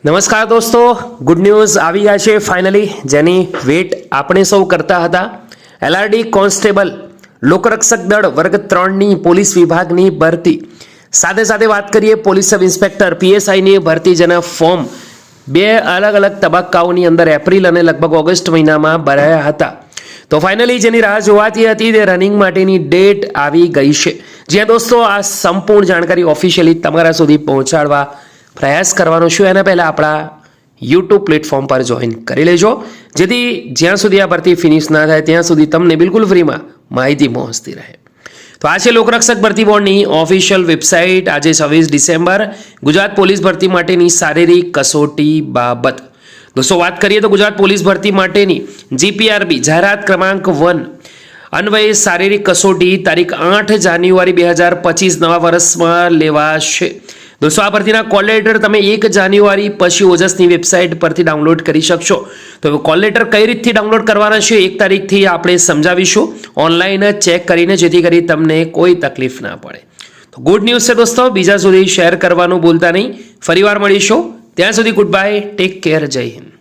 નમસ્કાર દોસ્તો, good news આવી ગયા છે ફાઇનલી, જેની વેટ આપણે સૌ કરતા હતા. એલઆરડી કોન્સ્ટેબલ લોકરક્ષક દળ વર્ગ 3ની પોલીસ વિભાગની ભરતી. સાથે સાથે વાત કરીએ પોલીસ સબ ઇન્સ્પેક્ટર પીએસઆઈની ભરતી, જેના ફોર્મ બે અલગ અલગ તબક્કાઓની અંદર એપ્રિલ અને લગભગ ઓગસ્ટ મહિનામાં ભરાયા હતા. તો ફાઇનલી જેની રાહ જોવાતી હતી તે રનિંગ માટેની ડેટ આવી ગઈ છે. જ્યાં દોસ્તો આ સંપૂર્ણ જાણકારી ઓફિશિયલી તમારા સુધી પહોંચાડવા પ્રયાસ કરવાનો છું. એના પહેલાં આપણા યુટ્યુબ પ્લેટફોર્મ પર જોઈન કરી લેજો, જેથી જ્યાં સુધી આ ભરતી ફિનિશ ના થાય ત્યાં સુધી તમને બિલકુલ ફ્રીમાં માહિતી પહોંચતી રહે. તો આ છે લોકરક્ષક ભરતી બોર્ડની ઓફિશિયલ વેબસાઇટ. આજે 26 ડિસેમ્બર ગુજરાત પોલીસ ભરતી માટેની શારીરિક કસોટી બાબત. દોસ્તો વાત કરીએ તો ગુજરાત પોલીસ ભરતી માટેની જીપીઆરબી જાહેરાત ક્રમાંક 1 અન્વયે શારીરિક કસોટી તારીખ 8 જાન્યુઆરી 2025 નવા વર્ષમાં લેવાશે. દોસ્તો આ ભરતીના કોલ લેટર તમે 1 જાન્યુઆરી પછી ઓજસની વેબસાઇટ પરથી ડાઉનલોડ કરી શકશો. તો કોલ લેટર કઈ રીતથી ડાઉનલોડ કરવાના છે 1 તારીખથી આપણે સમજાવીશું, ઓનલાઈન ચેક કરીને, જેથી કરી તમને કોઈ તકલીફ ના પડે. તો ગુડ ન્યૂઝ છે દોસ્તો, બીજા સુધી શેર કરવાનું ભૂલતા નહીં. ફરીવાર મળીશું, ત્યાં સુધી ગુડ બાય, ટેક કેર, જય હિન્દ.